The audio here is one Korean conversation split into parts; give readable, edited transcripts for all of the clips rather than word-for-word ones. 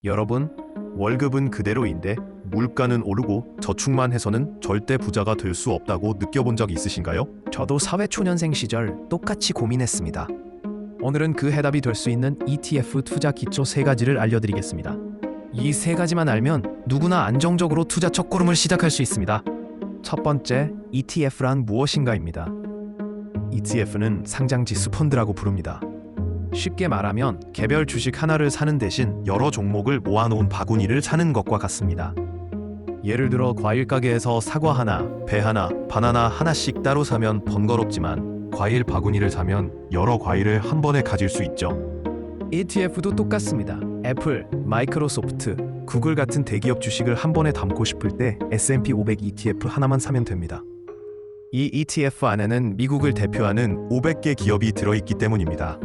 여러분, 월급은 그대로인데 물가는 오르고 저축만 해서는 절대 부자가 될 수 없다고 느껴본 적 있으신가요? 저도 사회초년생 시절 똑같이 고민했습니다. 오늘은 그 해답이 될 수 있는 ETF 투자 기초 3가지를 알려드리겠습니다. 이 3가지만 알면 누구나 안정적으로 투자 첫걸음을 시작할 수 있습니다. 첫 번째, ETF란 무엇인가입니다. ETF는 상장지수 펀드라고 부릅니다. 쉽게 말하면 개별 주식 하나를 사는 대신 여러 종목을 모아놓은 바구니를 사는 것과 같습니다. 예를 들어 과일 가게에서 사과 하나, 배 하나, 바나나 하나씩 따로 사면 번거롭지만 과일 바구니를 사면 여러 과일을 한 번에 가질 수 있죠. ETF도 똑같습니다. 애플, 마이크로소프트, 구글 같은 대기업 주식을 한 번에 담고 싶을 때 S&P 500 ETF 하나만 사면 됩니다. 이 ETF 안에는 미국을 대표하는 500개 기업이 들어있기 때문입니다.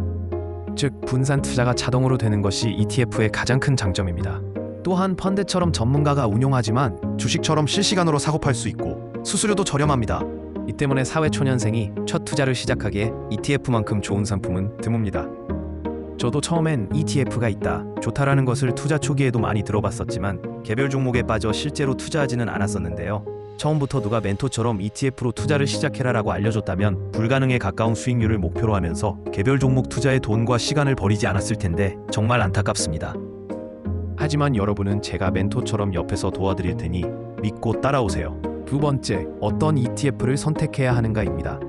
즉, 분산 투자가 자동으로 되는 것이 ETF의 가장 큰 장점입니다. 또한 펀드처럼 전문가가 운용하지만 주식처럼 실시간으로 사고 팔 수 있고 수수료도 저렴합니다. 이 때문에 사회초년생이 첫 투자를 시작하기에 ETF만큼 좋은 상품은 드뭅니다. 저도 처음엔 ETF가 있다, 좋다라는 것을 투자 초기에도 많이 들어봤었지만 개별 종목에 빠져 실제로 투자하지는 않았었는데요. 처음부터 누가 멘토처럼 ETF로 투자를 시작해라라고 알려줬다면 불가능에 가까운 수익률을 목표로 하면서 개별 종목 투자에 돈과 시간을 버리지 않았을 텐데 정말 안타깝습니다. 하지만 여러분은 제가 멘토처럼 옆에서 도와드릴 테니 믿고 따라오세요. 두 번째, 어떤 ETF를 선택해야 하는가입니다.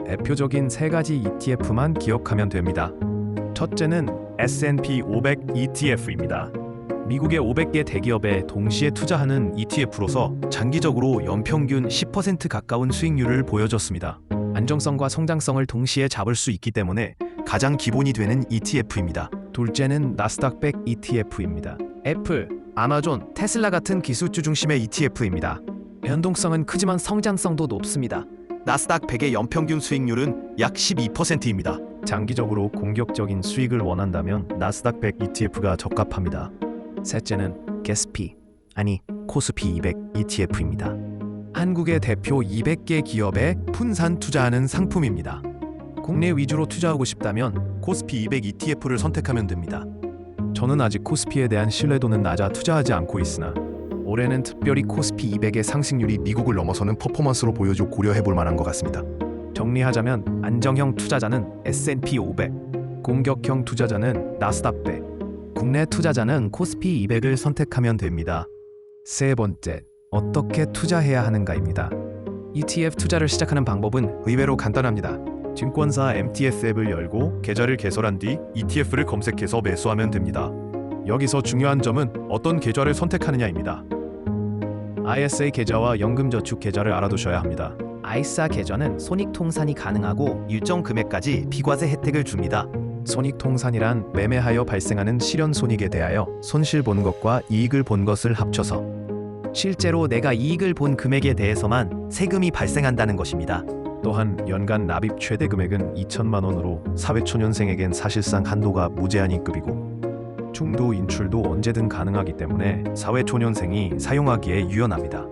대표적인 3가지 ETF만 기억하면 됩니다. 첫째는 S&P 500 ETF입니다. 미국의 500개 대기업에 동시에 투자하는 ETF로서 장기적으로 연평균 10% 가까운 수익률을 보여줬습니다. 안정성과 성장성을 동시에 잡을 수 있기 때문에 가장 기본이 되는 ETF입니다. 둘째는 나스닥 100 ETF입니다. 애플, 아마존, 테슬라 같은 기술주 중심의 ETF입니다. 변동성은 크지만 성장성도 높습니다. 나스닥 100의 연평균 수익률은 약 12%입니다. 장기적으로 공격적인 수익을 원한다면 나스닥 100 ETF가 적합합니다. 셋째는 게스피, 아니 코스피 200 ETF입니다. 한국의 대표 200개 기업에 분산 투자하는 상품입니다. 국내 위주로 투자하고 싶다면 코스피 200 ETF를 선택하면 됩니다. 저는 아직 코스피에 대한 신뢰도는 낮아 투자하지 않고 있으나 올해는 특별히 코스피 200의 상승률이 미국을 넘어서는 퍼포먼스로 보여줘 고려해볼 만한 것 같습니다. 정리하자면 안정형 투자자는 S&P 500, 공격형 투자자는 나스닥 100, 국내 투자자는 코스피 200을 선택하면 됩니다. 세 번째, 어떻게 투자해야 하는가입니다. ETF 투자를 시작하는 방법은 의외로 간단합니다. 증권사 MTS 앱을 열고 계좌를 개설한 뒤 ETF를 검색해서 매수하면 됩니다. 여기서 중요한 점은 어떤 계좌를 선택하느냐입니다. ISA 계좌와 연금저축 계좌를 알아두셔야 합니다. ISA 계좌는 손익통산이 가능하고 일정 금액까지 비과세 혜택을 줍니다. 손익통산이란 매매하여 발생하는 실현손익에 대하여 손실 본 것과 이익을 본 것을 합쳐서 실제로 내가 이익을 본 금액에 대해서만 세금이 발생한다는 것입니다. 또한 연간 납입 최대 금액은 2천만 원으로 사회초년생에겐 사실상 한도가 무제한인 급이고 중도 인출도 언제든 가능하기 때문에 사회초년생이 사용하기에 유연합니다.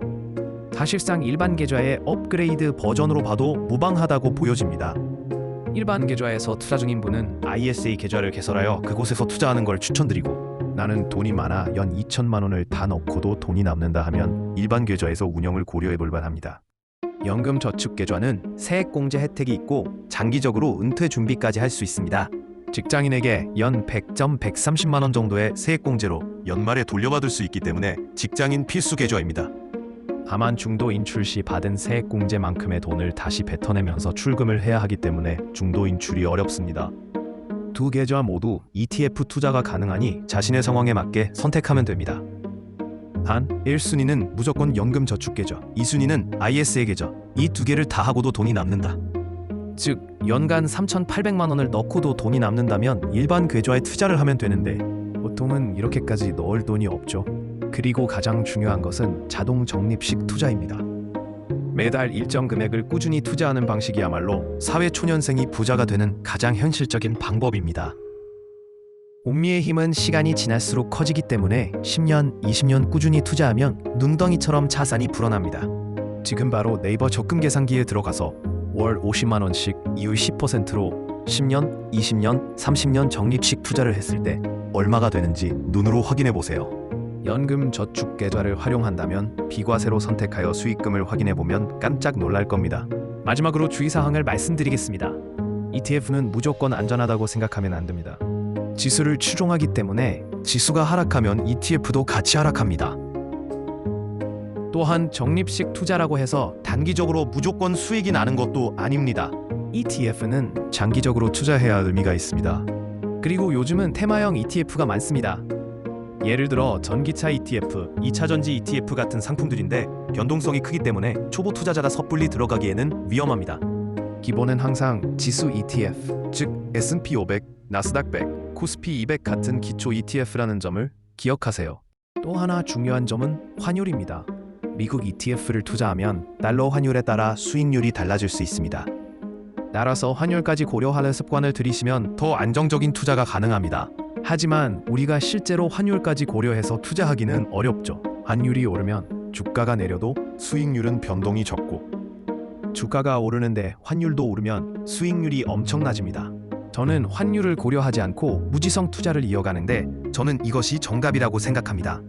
사실상 일반 계좌의 업그레이드 버전으로 봐도 무방하다고 보여집니다. 일반 계좌에서 투자 중인 분은 ISA 계좌를 개설하여 그곳에서 투자하는 걸 추천드리고, 나는 돈이 많아 연 2천만 원을 다 넣고도 돈이 남는다 하면 일반 계좌에서 운영을 고려해 볼 만합니다. 연금저축계좌는 세액공제 혜택이 있고 장기적으로 은퇴 준비까지 할 수 있습니다. 직장인에게 연 100점 130만 원 정도의 세액공제로 연말에 돌려받을 수 있기 때문에 직장인 필수 계좌입니다. 다만 중도인 출시 받은 세액공제만큼의 돈을 다시 뱉어내면서 출금을 해야 하기 때문에 중도인 출이 어렵습니다. 두 계좌 모두 ETF 투자가 가능하니 자신의 상황에 맞게 선택하면 됩니다. 단 1순위는 무조건 연금저축계좌, 2순위는 ISA 계좌, 이 두 개를 다 하고도 돈이 남는다. 즉 연간 3,800만 원을 넣고도 돈이 남는다면 일반 계좌에 투자를 하면 되는데 보통은 이렇게까지 넣을 돈이 없죠. 그리고 가장 중요한 것은 자동 적립식 투자입니다. 매달 일정 금액을 꾸준히 투자하는 방식이야말로 사회초년생이 부자가 되는 가장 현실적인 방법입니다. 온미의 힘은 시간이 지날수록 커지기 때문에 10년, 20년 꾸준히 투자하면 눈덩이처럼 자산이 불어납니다. 지금 바로 네이버 적금 계산기에 들어가서 월 50만 원씩 이율 10%로 10년, 20년, 30년 적립식 투자를 했을 때 얼마가 되는지 눈으로 확인해 보세요. 연금 저축 계좌를 활용한다면 비과세로 선택하여 수익금을 확인해 보면 깜짝 놀랄 겁니다. 마지막으로 주의사항을 말씀드리겠습니다. ETF는 무조건 안전하다고 생각하면 안 됩니다. 지수를 추종하기 때문에 지수가 하락하면 ETF도 같이 하락합니다. 또한 적립식 투자라고 해서 단기적으로 무조건 수익이 나는 것도 아닙니다. ETF는 장기적으로 투자해야 의미가 있습니다. 그리고 요즘은 테마형 ETF가 많습니다. 예를 들어 전기차 ETF, 2차전지 ETF 같은 상품들인데 변동성이 크기 때문에 초보 투자자가 섣불리 들어가기에는 위험합니다. 기본은 항상 지수 ETF, 즉 S&P 500, 나스닥 100, 코스피 200 같은 기초 ETF라는 점을 기억하세요. 또 하나 중요한 점은 환율입니다. 미국 ETF를 투자하면 달러 환율에 따라 수익률이 달라질 수 있습니다. 따라서 환율까지 고려하는 습관을 들이시면 더 안정적인 투자가 가능합니다. 하지만 우리가 실제로 환율까지 고려해서 투자하기는 어렵죠. 환율이 오르면 주가가 내려도 수익률은 변동이 적고 주가가 오르는데 환율도 오르면 수익률이 엄청나집니다. 저는 환율을 고려하지 않고 무지성 투자를 이어가는데 저는 이것이 정답이라고 생각합니다.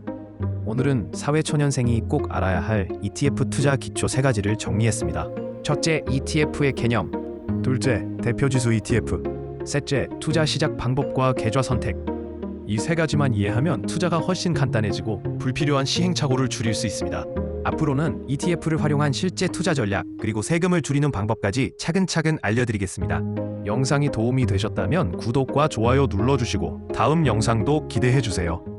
오늘은 사회초년생이 꼭 알아야 할 ETF 투자 기초 3가지를 정리했습니다. 첫째, ETF의 개념. 둘째, 대표지수 ETF. 셋째, 투자 시작 방법과 계좌 선택. 이 3가지만 이해하면 투자가 훨씬 간단해지고 불필요한 시행착오를 줄일 수 있습니다. 앞으로는 ETF를 활용한 실제 투자 전략 그리고 세금을 줄이는 방법까지 차근차근 알려드리겠습니다. 영상이 도움이 되셨다면 구독과 좋아요 눌러주시고 다음 영상도 기대해 주세요.